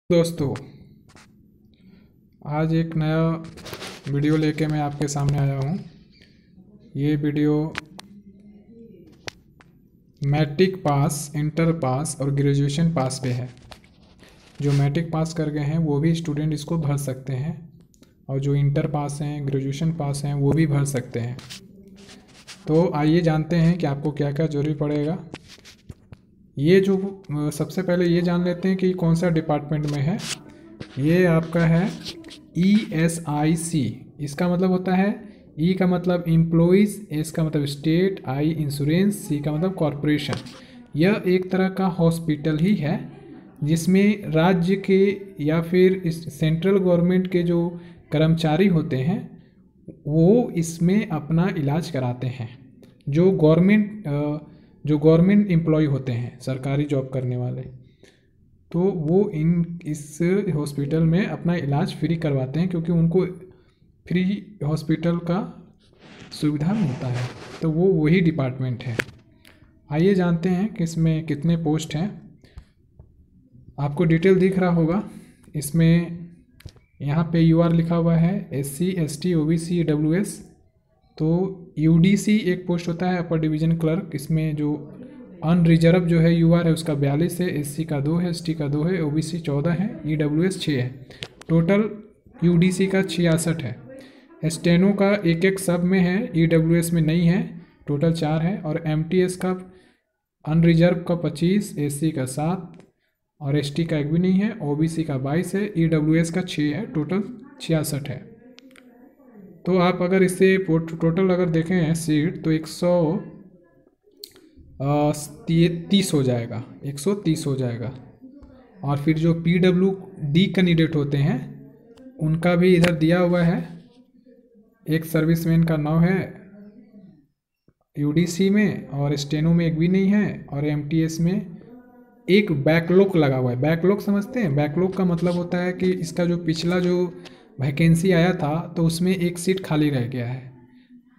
दोस्तों, आज एक नया वीडियो लेके मैं आपके सामने आया हूँ। ये video matric pass, inter pass और ग्रेजुएशन पास पे है। जो मैट्रिक पास कर गए हैं वो भी स्टूडेंट इसको भर सकते हैं, और जो इंटर पास हैं, ग्रेजुएशन पास हैं, वो भी भर सकते हैं। तो आइए जानते हैं कि आपको क्या क्या जरूरी पड़ेगा। ये जो सबसे पहले ये जान लेते हैं कि कौन सा डिपार्टमेंट में है। ये आपका है ESIC। इसका मतलब होता है, ई का मतलब एम्प्लॉइज़, एस का मतलब स्टेट, आई इंश्योरेंस, सी का मतलब कॉरपोरेशन। यह एक तरह का हॉस्पिटल ही है जिसमें राज्य के या फिर इस सेंट्रल गवर्नमेंट के जो कर्मचारी होते हैं वो इसमें अपना इलाज कराते हैं। जो गवर्नमेंट एम्प्लॉय होते हैं, सरकारी जॉब करने वाले, तो वो इस हॉस्पिटल में अपना इलाज फ्री करवाते हैं, क्योंकि उनको फ्री हॉस्पिटल का सुविधा मिलता है। तो वो वही डिपार्टमेंट है। आइए जानते हैं कि इसमें कितने पोस्ट हैं। आपको डिटेल दिख रहा होगा। इसमें यहाँ पे UR लिखा हुआ है, SC ST OBC EWS। तो UDC एक पोस्ट होता है, अपर डिवीज़न क्लर्क। इसमें जो अनरिजर्व जो है UR है उसका 42 है, SC का 2 है, ST का 2 है, OBC 14 है, EWS 6 है। टोटल UDC का 66 है। स्टेनो का एक एक सब में है, EWS में नहीं है, टोटल 4 है। और MTS का अनरिजर्व का 25, SC का 7 और ST का एक भी नहीं है, OBC का 22 है, EWS का 6 है, टोटल 66 है। तो आप अगर इससे टोटल अगर देखें सीट, तो 130 हो जाएगा, 130 हो जाएगा। और फिर जो PWD कैंडिडेट होते हैं उनका भी इधर दिया हुआ है। एक सर्विसमैन का नाम है UDC में, और स्टेनो में एक भी नहीं है, और MTS में एक बैकलॉग लगा हुआ है। बैकलॉग समझते हैं? बैकलॉग का मतलब होता है कि इसका जो पिछला जो वैकेंसी आया था तो उसमें एक सीट खाली रह गया है।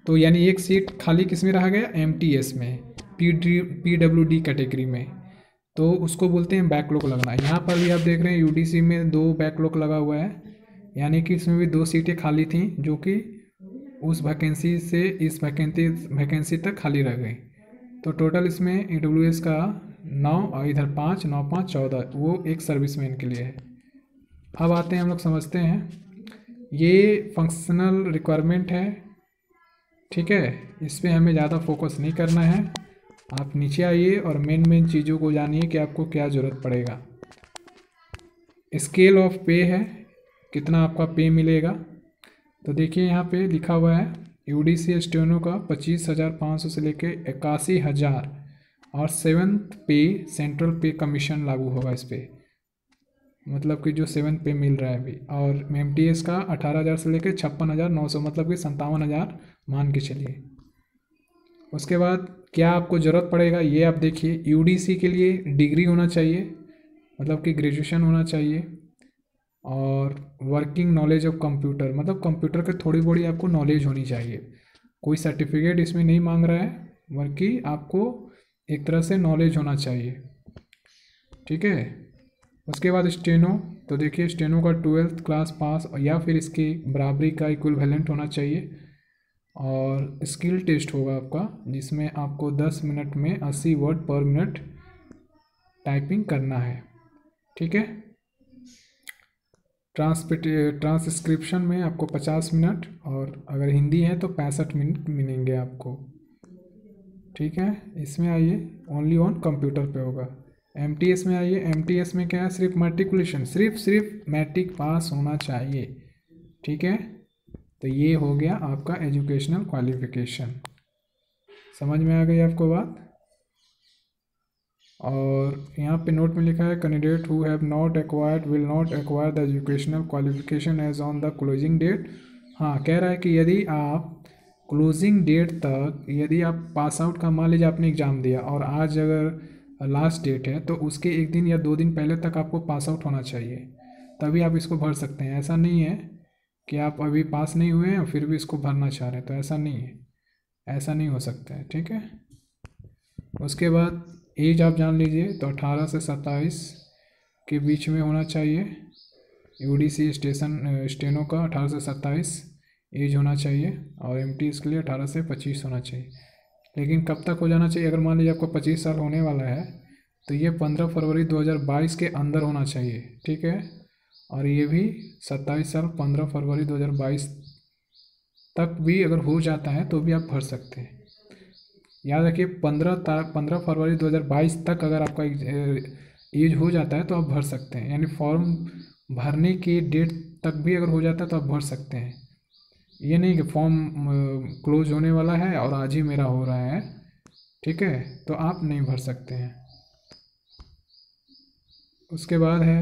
तो यानी एक सीट खाली किस में रह गया? MTS में, PWD कैटेगरी में। तो उसको बोलते हैं बैकलॉग लगना। यहाँ पर भी आप देख रहे हैं UDC में 2 बैकलॉग लगा हुआ है, यानी कि इसमें भी 2 सीटें खाली थी जो कि उस वैकेंसी से इस वैकेंसी तक खाली रह गई। तो टोटल इसमें EWS का 9 और इधर 5, 9 5 14, वो एक सर्विसमैन के लिए है। अब आते हैं, हम लोग समझते हैं। ये फंक्शनल रिक्वायरमेंट है, ठीक है। इस पर हमें ज़्यादा फोकस नहीं करना है। आप नीचे आइए और मेन चीज़ों को जानिए कि आपको क्या ज़रूरत पड़ेगा। स्केल ऑफ पे है, कितना आपका पे मिलेगा। तो देखिए यहाँ पे लिखा हुआ है UDC स्टेनो का 25,500 से लेके 81,000, और 7th पे सेंट्रल पे कमीशन लागू होगा इस पर, मतलब कि जो 7th पे मिल रहा है अभी। और MTS का 18,000 से लेकर 56,900, मतलब कि 57,000 मान के चलिए। उसके बाद क्या आपको ज़रूरत पड़ेगा ये आप देखिए। UDC के लिए डिग्री होना चाहिए, मतलब कि ग्रेजुएशन होना चाहिए, और वर्किंग नॉलेज ऑफ कंप्यूटर, मतलब कंप्यूटर के थोड़ी बड़ी आपको नॉलेज होनी चाहिए। कोई सर्टिफिकेट इसमें नहीं मांग रहा है, बल्कि आपको एक तरह से नॉलेज होना चाहिए, ठीक है। उसके बाद स्टेनो, तो देखिए स्टेनो का 12th क्लास पास या फिर इसकी बराबरी का इक्विवेलेंट होना चाहिए। और स्किल टेस्ट होगा आपका, जिसमें आपको 10 मिनट में 80 वर्ड पर मिनट टाइपिंग करना है, ठीक है। ट्रांसक्रिप्शन में आपको 50 मिनट, और अगर हिंदी है तो 65 मिनट मिलेंगे आपको, ठीक है। इसमें आइए, ओनली ऑन कंप्यूटर पे होगा। MTS में आइए। MTS में क्या है? सिर्फ मैट्रिकुलेशन, सिर्फ मैट्रिक पास होना चाहिए, ठीक है। तो ये हो गया आपका एजुकेशनल क्वालिफिकेशन। समझ में आ गई आपको बात? और यहाँ पे नोट में लिखा है, candidate who have not acquired will not acquire the educational qualification as on the closing date. हाँ, कह रहा है कि यदि आप क्लोजिंग डेट तक, यदि आप पास आउट का, मान लीजिए आपने एग्ज़ाम दिया और आज अगर लास्ट डेट है, तो उसके 1 दिन या 2 दिन पहले तक आपको पास आउट होना चाहिए, तभी आप इसको भर सकते हैं। ऐसा नहीं है कि आप अभी पास नहीं हुए हैं और फिर भी इसको भरना चाह रहे हैं, तो ऐसा नहीं है, ऐसा नहीं हो सकता है, ठीक है। उसके बाद एज आप जान लीजिए, तो 18 से 27 के बीच में होना चाहिए। यूडीसी स्टेनो का 18 से 27 एज होना चाहिए और एमटीएस के लिए 18 से 25 होना चाहिए। लेकिन कब तक हो जाना चाहिए? अगर मान लीजिए आपको 25 साल होने वाला है तो ये 15 फरवरी 2022 के अंदर होना चाहिए, ठीक है। और ये भी 27 साल 15 फरवरी 2022 तक भी अगर हो जाता है तो भी आप भर सकते हैं। याद रखिए 15 फरवरी 2022 तक अगर आपका एज हो जाता है तो आप भर सकते हैं, यानी फॉर्म भरने की डेट तक भी अगर हो जाता है तो आप भर सकते हैं। ये नहीं कि फॉर्म क्लोज होने वाला है और आज ही मेरा हो रहा है, ठीक है, तो आप नहीं भर सकते हैं। उसके बाद है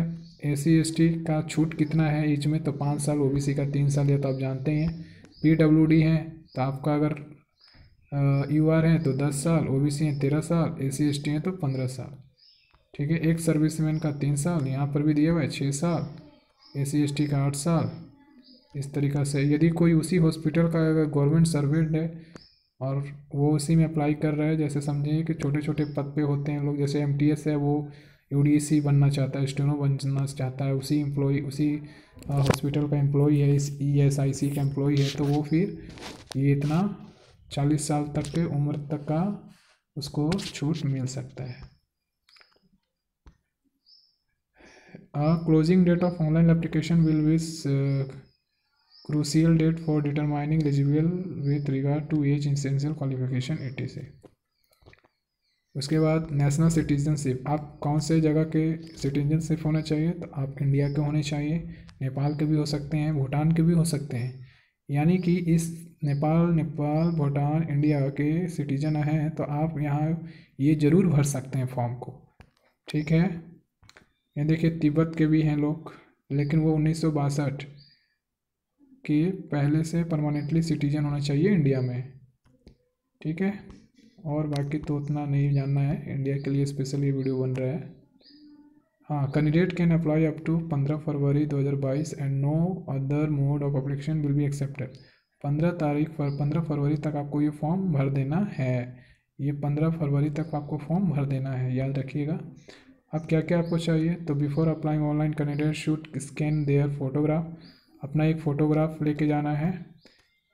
SC/ST का छूट कितना है एज में, तो 5 साल, OBC का 3 साल, या तो आप जानते ही हैं। PWD है तो आपका अगर UR है तो 10 साल, OBC है 13 साल, SC/ST है तो 15 साल, ठीक है। एक सर्विसमैन का 3 साल, यहाँ पर भी दिया हुआ है 6 साल, SC/ST का 8 साल। इस तरीक़ा से यदि कोई उसी हॉस्पिटल का अगर गवर्नमेंट सर्वेंट है और वो उसी में अप्लाई कर रहा है, जैसे समझिए कि छोटे छोटे पद पे होते हैं लोग, जैसे MTS है वो UDC बनना चाहता है, स्टेनो बनना चाहता है, उसी एम्प्लॉई उसी हॉस्पिटल का एम्प्लॉई है, इस ESIC का एम्प्लॉई है, तो वो फिर ये इतना 40 साल तक के उम्र तक का उसको छूट मिल सकता है। Closing date of online application will be crucial date for determining eligible with regard to age, essential qualification etc। उसके बाद नेशनल सिटीजनशिप, आप कौन से जगह के सिटीजनशिप होना चाहिए, तो आप इंडिया के होने चाहिए, नेपाल के भी हो सकते हैं, भूटान के भी हो सकते हैं। यानी कि इस नेपाल भूटान इंडिया के सिटीजन हैं तो आप यहाँ ये ज़रूर भर सकते हैं फॉर्म को, ठीक है। ये देखिए तिब्बत के भी हैं लोग, लेकिन वो 1962 कि पहले से परमानेंटली सिटीजन होना चाहिए इंडिया में, ठीक है। और बाकी तो उतना नहीं जानना है, इंडिया के लिए स्पेशल ये वीडियो बन रहा है। हाँ, candidate can apply up to 15 February 2022 and no other mode of application will be accepted. 15 फरवरी तक आपको ये फॉर्म भर देना है, ये 15 फरवरी तक आपको फॉर्म भर देना है, याद रखिएगा। अब क्या क्या आपको चाहिए, तो before applying online candidate should scan their photograph, अपना एक फ़ोटोग्राफ लेके जाना है,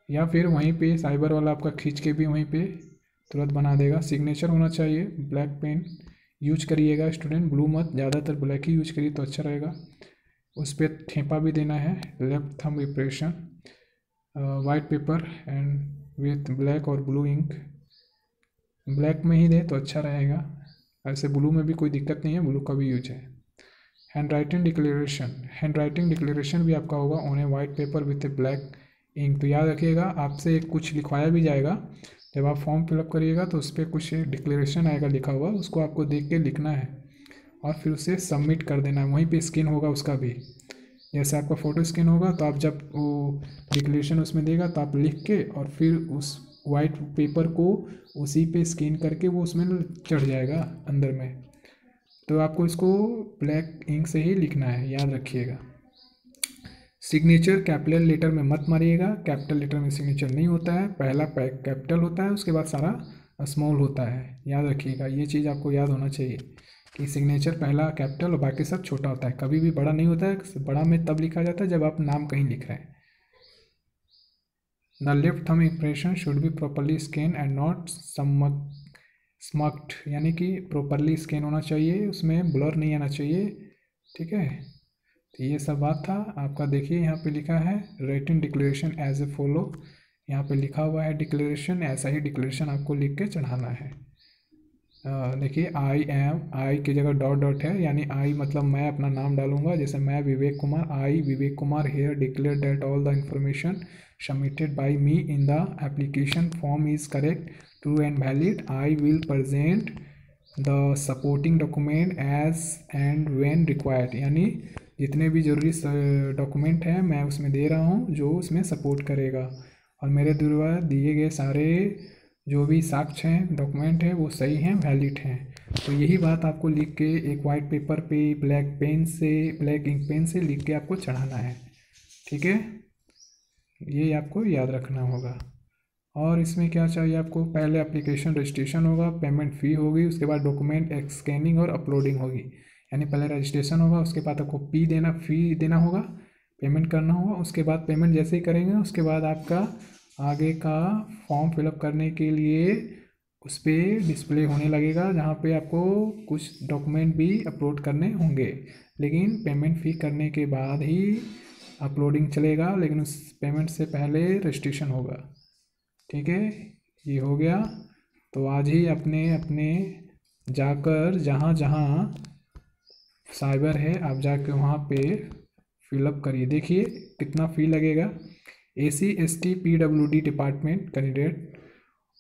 या फिर वहीं पे साइबर वाला आपका खींच के भी वहीं पे तुरंत बना देगा। सिग्नेचर होना चाहिए, ब्लैक पेन यूज करिएगा स्टूडेंट, ब्लू मत, ज़्यादातर ब्लैक ही यूज करिए तो अच्छा रहेगा। उस पर ठेपा भी देना है, left thumb impression, white paper and with black और ब्लू इंक, ब्लैक में ही दे तो अच्छा रहेगा, ऐसे ब्लू में भी कोई दिक्कत नहीं है, ब्लू का भी यूज है। हैंड राइटिंग डिक्लेरेशन भी आपका होगा on a white paper with a black ink. तो याद रखिएगा आपसे कुछ लिखवाया भी जाएगा, जब आप फॉर्म फिलअप करिएगा तो उस पर कुछ डिक्लेरेशन आएगा लिखा हुआ, उसको आपको देख के लिखना है और फिर उसे सबमिट कर देना है। वहीं पे स्कैन होगा उसका भी, जैसे आपका फ़ोटो स्कैन होगा तो आप जब वो डिक्लेरेशन उसमें देगा तो आप लिख के और फिर उस वाइट पेपर को उसी पे स्कैन करके वो उसमें चढ़ जाएगा अंदर में, तो आपको इसको ब्लैक इंक से ही लिखना है, याद रखिएगा। सिग्नेचर कैपिटल लेटर में मत मारिएगा, कैपिटल लेटर में सिग्नेचर नहीं होता है, पहला कैपिटल होता है उसके बाद सारा स्मॉल होता है, याद रखिएगा। ये चीज़ आपको याद होना चाहिए कि सिग्नेचर पहला कैपिटल और बाकी सब छोटा होता है, कभी भी बड़ा नहीं होता है। बड़ा में तब लिखा जाता है जब आप नाम कहीं लिख रहे हैं। The left thumb impression should be properly scan and not smoked, यानी कि प्रॉपरली स्कैन होना चाहिए, उसमें ब्लर नहीं आना चाहिए, ठीक है। तो ये सब बात था आपका। देखिए यहाँ पे लिखा है written declaration as a follow, यहाँ पे लिखा हुआ है डिक्लेरेशन, ऐसा ही डिक्लेरेशन आपको लिख के चढ़ाना है। देखिए आई की जगह डॉट डॉट है, यानी आई मतलब मैं अपना नाम डालूंगा, जैसे मैं Vivek Kumar here declare that all the information submitted by me in the application form is correct, true and valid. I will present the supporting document as and when required, यानी जितने भी जरूरी डॉक्यूमेंट हैं मैं उसमें दे रहा हूँ जो उसमें सपोर्ट करेगा, और मेरे द्वारा दिए गए सारे जो भी साक्ष्य हैं डॉक्यूमेंट हैं वो सही हैं, वैलिड हैं। तो यही बात आपको लिख के एक वाइट पेपर पे ब्लैक इंक पेन से लिख के आपको चढ़ाना है, ठीक है। ये आपको याद रखना होगा। और इसमें क्या चाहिए आपको, पहले एप्लीकेशन रजिस्ट्रेशन होगा, पेमेंट फ़ी होगी, उसके बाद डॉक्यूमेंट स्कैनिंग और अपलोडिंग होगी, यानी पहले रजिस्ट्रेशन होगा, उसके बाद आपको फ़ी देना होगा, पेमेंट करना होगा। उसके बाद पेमेंट जैसे ही करेंगे उसके बाद आपका आगे का फॉर्म फिलअप करने के लिए उस पर डिस्प्ले होने लगेगा, जहाँ पे आपको कुछ डॉक्यूमेंट भी अपलोड करने होंगे। लेकिन पेमेंट फ़ी करने के बाद ही अपलोडिंग चलेगा, लेकिन उस पेमेंट से पहले रजिस्ट्रेशन होगा। ठीक है, ये हो गया। तो आज ही अपने अपने जाकर जहाँ जहाँ साइबर है आप जाके वहाँ पे फिलअप करिए। देखिए कितना फ़ी लगेगा। SC ST PWD department candidate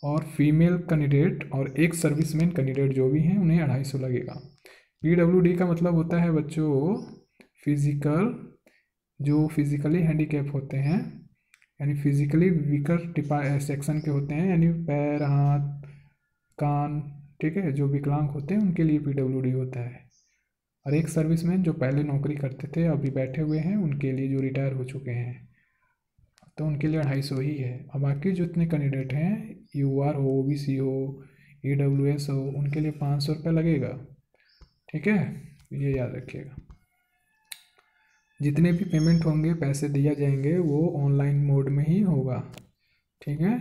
और फीमेल कैंडिडेट और एक सर्विसमैन कैंडिडेट जो भी हैं उन्हें 250 लगेगा। PWD का मतलब होता है बच्चों जो फिज़िकली हैंडीकैप होते हैं, यानी फिज़िकली वीकर सेक्शन के होते हैं, यानी पैर, हाथ, कान, ठीक है, जो विकलांग होते हैं उनके लिए PWD होता है। और एक सर्विसमैन जो पहले नौकरी करते थे अभी बैठे हुए हैं, उनके लिए जो रिटायर हो चुके हैं, तो उनके लिए 250 ही है। और बाकी जितने कैंडिडेट हैं UR हो, OBC हो, EWS हो, उनके लिए 500 रुपये लगेगा। ठीक है, ये याद रखिएगा। जितने भी पेमेंट होंगे, पैसे दिया जाएंगे, वो ऑनलाइन मोड में ही होगा। ठीक है,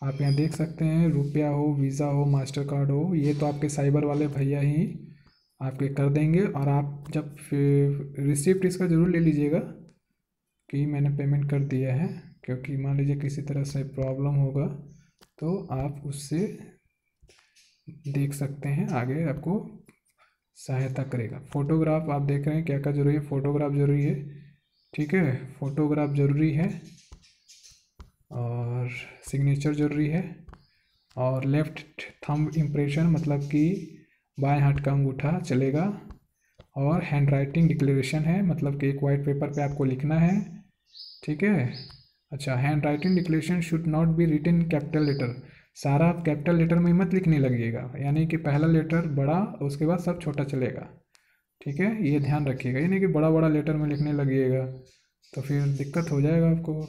आप यहाँ देख सकते हैं रुपया हो, वीज़ा हो, मास्टर कार्ड हो, ये तो आपके साइबर वाले भैया ही आपके कर देंगे। और आप जब रिसिप्ट इसका ज़रूर ले लीजिएगा कि मैंने पेमेंट कर दिया है, क्योंकि मान लीजिए किसी तरह से प्रॉब्लम होगा तो आप उससे देख सकते हैं, आगे आपको सहायता करेगा। फ़ोटोग्राफ आप देख रहे हैं क्या क्या ज़रूरी है, फ़ोटोग्राफ ज़रूरी है। ठीक है, फ़ोटोग्राफ ज़रूरी है और सिग्नेचर ज़रूरी है, और लेफ़्ट थंब इम्प्रेशन मतलब कि बाएं हाथ का अंगूठा चलेगा, और हैंड राइटिंग डिक्लेरेशन है, मतलब कि एक वाइट पेपर पे आपको लिखना है। ठीक है, अच्छा, handwriting declaration should not be written in capital letter. सारा आप कैपिटल लेटर में मत लिखने लगिएगा, यानी कि पहला लेटर बड़ा, उसके बाद सब छोटा चलेगा। ठीक है, ये ध्यान रखिएगा, यानी कि बड़ा बड़ा लेटर में लिखने लगिएगा तो फिर दिक्कत हो जाएगा आपको।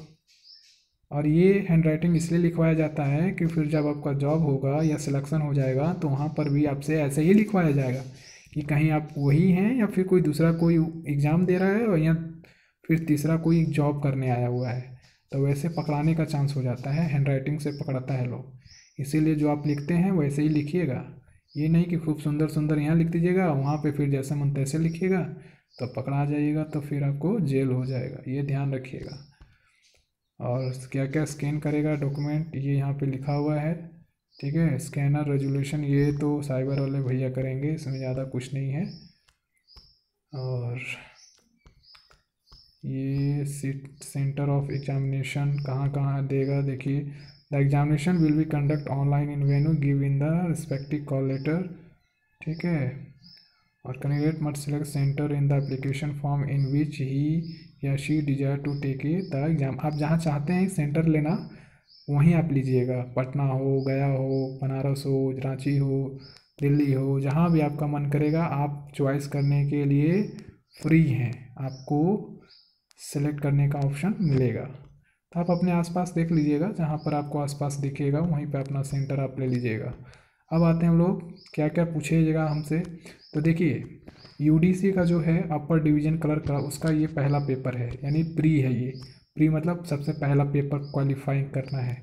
और ये हैंड राइटिंग इसलिए लिखवाया जाता है कि फिर जब आपका जॉब होगा या सिलेक्शन हो जाएगा तो वहाँ पर भी आपसे ऐसे ही लिखवाया जाएगा कि कहीं आप वही हैं या फिर कोई दूसरा कोई एग्ज़ाम दे रहा है और या फिर तीसरा कोई जॉब करने आया हुआ है, तो वैसे पकड़ाने का चांस हो जाता है। हैंड राइटिंग से पकड़ाता है लोग, इसीलिए जो आप लिखते हैं वैसे ही लिखिएगा। ये नहीं कि खूब सुंदर सुंदर यहाँ लिख दीजिएगा, वहाँ पे फिर जैसे मन तैसे लिखिएगा तो पकड़ा जाइएगा, तो फिर आपको जेल हो जाएगा, ये ध्यान रखिएगा। और क्या क्या स्कैन करेगा डॉक्यूमेंट, ये यहाँ पे लिखा हुआ है। ठीक है, स्कैनर, रेजोल्यूशन, ये तो साइबर वाले भैया करेंगे, इसमें ज़्यादा कुछ नहीं है। और ये सेंटर ऑफ एग्जामिनेशन कहाँ कहाँ देगा, देखिए the examination will be conduct online in venue give in the respective call letter. ठीक है, और candidate must select centre in the application form in which he या she desire to take the exam. आप जहाँ चाहते हैं centre लेना वहीं आप लीजिएगा, पटना हो, गया हो, बनारस हो, रांची हो, दिल्ली हो, जहाँ भी आपका मन करेगा आप चॉइस करने के लिए फ्री हैं, आपको सेलेक्ट करने का ऑप्शन मिलेगा। तो आप अपने आसपास देख लीजिएगा, जहाँ पर आपको आसपास दिखेगा वहीं पे अपना सेंटर आप ले लीजिएगा। अब आते हैं हम लोग क्या क्या पूछिएगा हमसे। तो देखिए UDC का जो है अपर डिवीज़न क्लर्क का, उसका ये पहला पेपर है, यानी प्री है। ये प्री मतलब सबसे पहला पेपर क्वालिफाइंग करना है।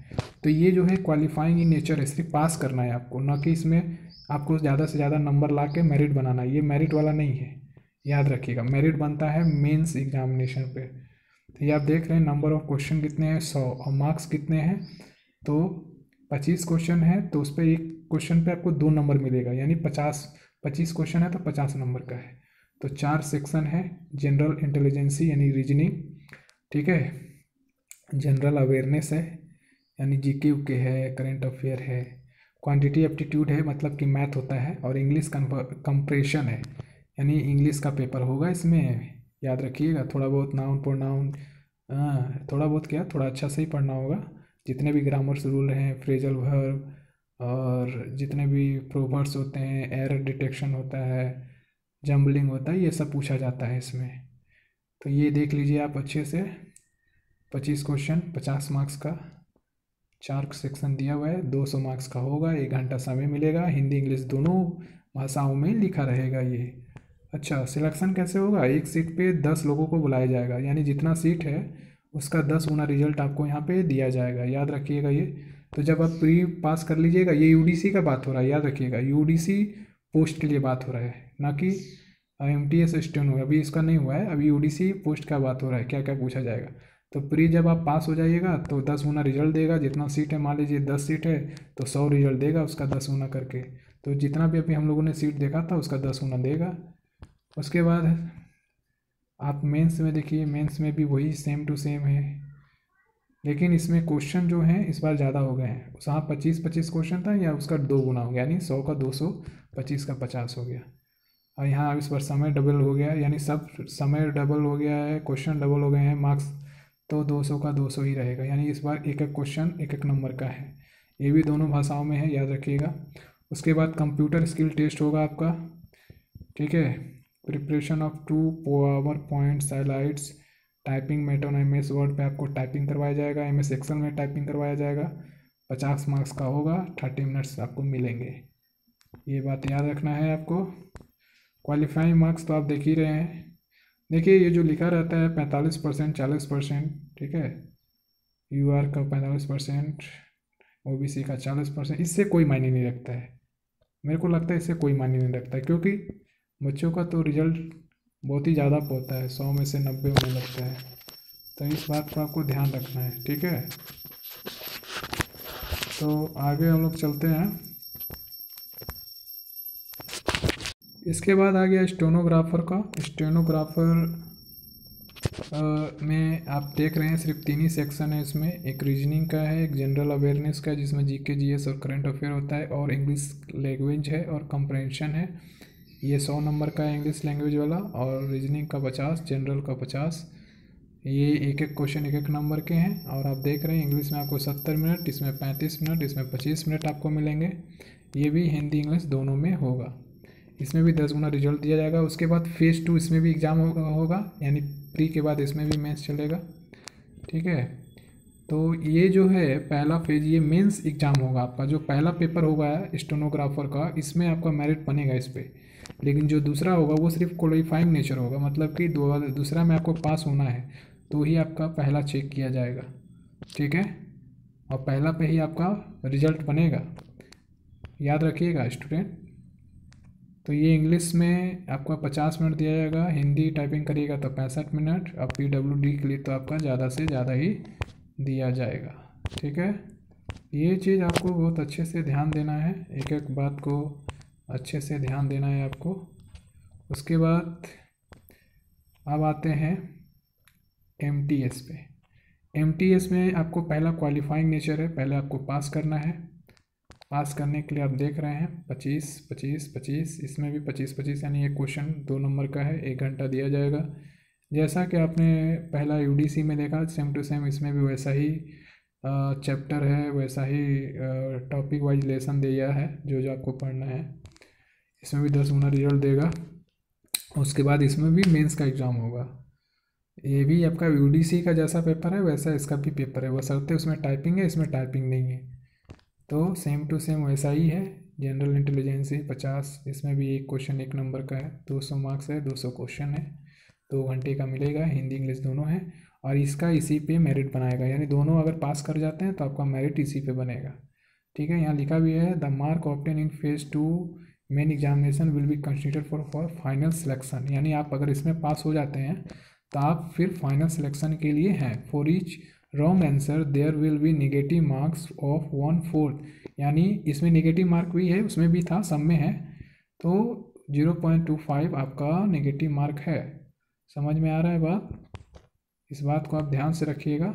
तो ये जो है क्वालिफाइंग इन नेचर है, सिर्फ पास करना है आपको, न कि इसमें आपको ज़्यादा से ज़्यादा नंबर ला के मेरिट बनाना है। ये मेरिट वाला नहीं है, याद रखिएगा। मेरिट बनता है मेंस एग्जामिनेशन पे। तो ये आप देख रहे हैं नंबर ऑफ क्वेश्चन कितने हैं, 100, और मार्क्स कितने हैं, तो 25 क्वेश्चन है, तो उस पर एक क्वेश्चन पे आपको 2 नंबर मिलेगा, यानी 25 क्वेश्चन है तो 50 नंबर का है। तो 4 सेक्शन है, जनरल इंटेलिजेंसी यानी रीजनिंग, ठीक है, जनरल अवेयरनेस है यानी GK UK है, करेंट अफेयर है, क्वांटिटी एप्टीट्यूड है मतलब कि मैथ होता है, और इंग्लिश कंप्रेशन है, यानी इंग्लिश का पेपर होगा इसमें, याद रखिएगा। थोड़ा बहुत नाउन प्रोनाउन, थोड़ा बहुत क्या, थोड़ा अच्छा से ही पढ़ना होगा। जितने भी ग्रामर्स रूल हैं, फ्रेजल वर्ब, और जितने भी प्रोवर्ब्स होते हैं, एरर डिटेक्शन होता है, जम्बलिंग होता है, ये सब पूछा जाता है इसमें। तो ये देख लीजिए आप अच्छे से। 25 क्वेश्चन 50 मार्क्स का, 4 सेक्शन दिया हुआ है, 200 मार्क्स का होगा, 1 घंटा समय मिलेगा, हिंदी इंग्लिश दोनों भाषाओं में लिखा रहेगा ये। अच्छा, सिलेक्शन कैसे होगा? एक सीट पे 10 लोगों को बुलाया जाएगा, यानी जितना सीट है उसका 10 गुना रिजल्ट आपको यहाँ पे दिया जाएगा, याद रखिएगा ये। तो जब आप प्री पास कर लीजिएगा, ये यूडीसी का बात हो रहा है, याद रखिएगा, यूडीसी पोस्ट के लिए बात हो रहा है, ना कि एमटीएस स्टेनो। अभी इसका नहीं हुआ है, अभी यूडीसी पोस्ट का बात हो रहा है, क्या क्या पूछा जाएगा। तो प्री जब आप पास हो जाइएगा तो 10 गुना रिजल्ट देगा, जितना सीट है, मान लीजिए 10 सीट है तो 100 रिजल्ट देगा उसका 10 गुना करके। तो जितना भी अभी हम लोगों ने सीट देखा था उसका 10 गुना देगा। उसके बाद आप मेंस में देखिए, मेंस में भी वही सेम टू सेम है, लेकिन इसमें क्वेश्चन जो हैं इस बार ज़्यादा हो गए हैं। उस वहाँ 25-25 क्वेश्चन था, या उसका 2 गुना हो गया, यानी 100 का 200, 25 का 50 हो गया। और यहाँ इस बार समय डबल हो गया, यानी सब समय डबल हो गया है, क्वेश्चन डबल हो गए हैं, मार्क्स तो 200 का 200 ही रहेगा, यानी इस बार एक एक क्वेश्चन एक एक नंबर का है। ये भी दोनों भाषाओं में है, याद रखिएगा। उसके बाद कंप्यूटर स्किल टेस्ट होगा आपका, ठीक है। Preparation of 2 PowerPoint slides, typing mate on MS word पे आपको टाइपिंग करवाया जाएगा, MS एक्सेल में टाइपिंग करवाया जाएगा। 50 मार्क्स का होगा, 30 मिनट्स आपको मिलेंगे, ये बात याद रखना है आपको। क्वालिफाइंग मार्क्स तो आप देख ही रहे हैं। देखिए ये जो लिखा रहता है 45%, 40%, ठीक है, UR का 45%, OBC का 40%, इससे कोई मायने नहीं रखता है। मेरे को लगता है इससे कोई मायने नहीं रखता है, क्योंकि बच्चों का तो रिजल्ट बहुत ही ज़्यादा होता है, 100 में से 90 होने लगता है। तो इस बात को आपको ध्यान रखना है, ठीक है। तो आगे हम लोग चलते हैं। इसके बाद आ गया स्टेनोग्राफर का। स्टेनोग्राफर में आप देख रहे हैं सिर्फ 3 ही सेक्शन है इसमें। एक रीजनिंग का है, एक जनरल अवेयरनेस का जिसमें GK GS और करंट अफेयर होता है, और इंग्लिश लैंग्वेज है और कंप्रेंशन है। ये 100 नंबर का है इंग्लिश लैंग्वेज वाला, और रीजनिंग का 50, जनरल का 50। ये एक एक क्वेश्चन एक एक नंबर के हैं। और आप देख रहे हैं इंग्लिश में आपको 70 मिनट, इसमें 35 मिनट, इसमें 25 मिनट आपको मिलेंगे। ये भी हिंदी इंग्लिश दोनों में होगा। इसमें भी 10 गुना रिजल्ट दिया जाएगा। उसके बाद फेज़ 2 इसमें भी एग्ज़ाम होगा, यानी प्री के बाद इसमें भी मेंस चलेगा, ठीक है। तो ये जो है पहला फेज, ये मेंस एग्ज़ाम होगा आपका। जो पहला पेपर होगा स्टेनोग्राफर का, इसमें आपका मेरिट बनेगा इस पर। लेकिन जो दूसरा होगा वो सिर्फ क्वालिफाइंग नेचर होगा, मतलब कि दूसरा में आपको पास होना है तो ही आपका पहला चेक किया जाएगा, ठीक है। और पहला पे ही आपका रिजल्ट बनेगा, याद रखिएगा स्टूडेंट। तो ये इंग्लिश में आपका 50 मिनट दिया जाएगा, हिंदी टाइपिंग करिएगा तो 65 मिनट, और PWD के लिए तो आपका ज़्यादा से ज़्यादा ही दिया जाएगा, ठीक है। ये चीज़ आपको बहुत अच्छे से ध्यान देना है, एक एक बात को अच्छे से ध्यान देना है आपको। उसके बाद अब आते हैं MTS पे। MTS में आपको पहला क्वालिफाइंग नेचर है, पहले आपको पास करना है। पास करने के लिए आप देख रहे हैं 25, 25, 25, इसमें भी 25, 25, यानी एक क्वेश्चन 2 नंबर का है, 1 घंटा दिया जाएगा। जैसा कि आपने पहला UDC में देखा, सेम टू सेम इसमें भी वैसा ही चैप्टर है, वैसा ही टॉपिक वाइज लेसन दिया है जो जो आपको पढ़ना है। इसमें भी 10 गुना रिजल्ट देगा। उसके बाद इसमें भी मेंस का एग्ज़ाम होगा। ये भी आपका UDC का जैसा पेपर है वैसा इसका भी पेपर है, बशर्ते उसमें टाइपिंग है, इसमें टाइपिंग नहीं है। तो सेम टू सेम वैसा ही है। जनरल इंटेलिजेंसी 50, इसमें भी एक क्वेश्चन 1 नंबर का है, 200 मार्क्स है, 200 क्वेश्चन है, 2 घंटे का मिलेगा, हिंदी इंग्लिश दोनों है। और इसका इसी पे मेरिट बनाएगा, यानी दोनों अगर पास कर जाते हैं तो आपका मेरिट इसी पे बनेगा, ठीक है। यहाँ लिखा भी है the mark obtain in phase 2 main examination will be considered for final selection, यानी आप अगर इसमें पास हो जाते हैं तो आप फिर फाइनल सिलेक्शन के लिए हैं। For each wrong answer there will be negative marks of 1/4, यानी इसमें नेगेटिव मार्क भी है, उसमें भी था, सब में है, तो 0.25 आपका नेगेटिव मार्क है। समझ में आ रहा है बात? इस बात को आप ध्यान से रखिएगा।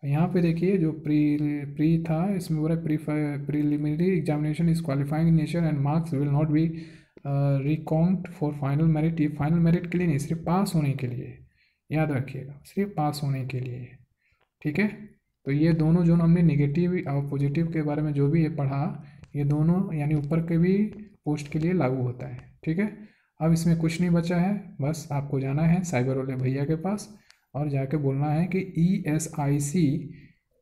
यहाँ पे देखिए जो प्री था, इसमें बोला preliminary examination is qualifying nature and marks will not be recount for final merit. ये फाइनल मेरिट के लिए नहीं, सिर्फ पास होने के लिए, याद रखिएगा, सिर्फ पास होने के लिए, ठीक है। तो ये दोनों जो हमने नेगेटिव और पॉजिटिव के बारे में जो भी ये पढ़ा, ये दोनों यानी ऊपर के भी पोस्ट के लिए लागू होता है, ठीक है। अब इसमें कुछ नहीं बचा है, बस आपको जाना है साइबर वाले भैया के पास और जाके बोलना है कि ESIC,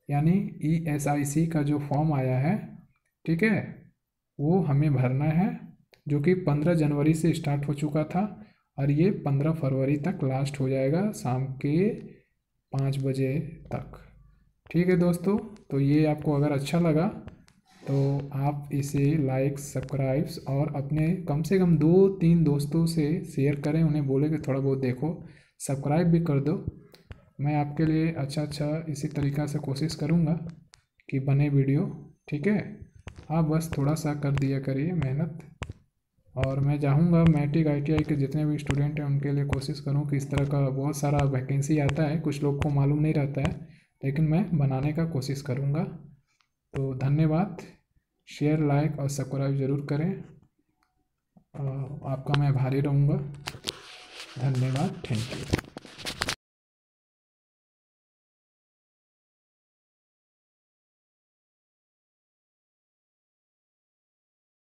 यानी ESIC का जो फॉर्म आया है, ठीक है, वो हमें भरना है। जो कि 15 जनवरी से स्टार्ट हो चुका था और ये 15 फरवरी तक लास्ट हो जाएगा शाम के 5 बजे तक। ठीक है दोस्तों, तो ये आपको अगर अच्छा लगा तो आप इसे लाइक, सब्सक्राइब्स और अपने कम से कम 2-3 दोस्तों से शेयर करें, उन्हें बोले कि थोड़ा बहुत देखो, सब्सक्राइब भी कर दो। मैं आपके लिए अच्छा इसी तरीक़ा से कोशिश करूँगा कि बने वीडियो। ठीक है, आप बस थोड़ा सा कर दिया करिए मेहनत। और मैं चाहूँगा मैट्रिक ITI के जितने भी स्टूडेंट हैं उनके लिए कोशिश करूँ कि इस तरह का बहुत सारा वैकेंसी आता है, कुछ लोग को मालूम नहीं रहता है, लेकिन मैं बनाने का कोशिश करूँगा। तो धन्यवाद, शेयर, लाइक और सब्सक्राइब ज़रूर करें। आपका मैं आभारी रहूँगा। धन्यवाद, थैंक यू।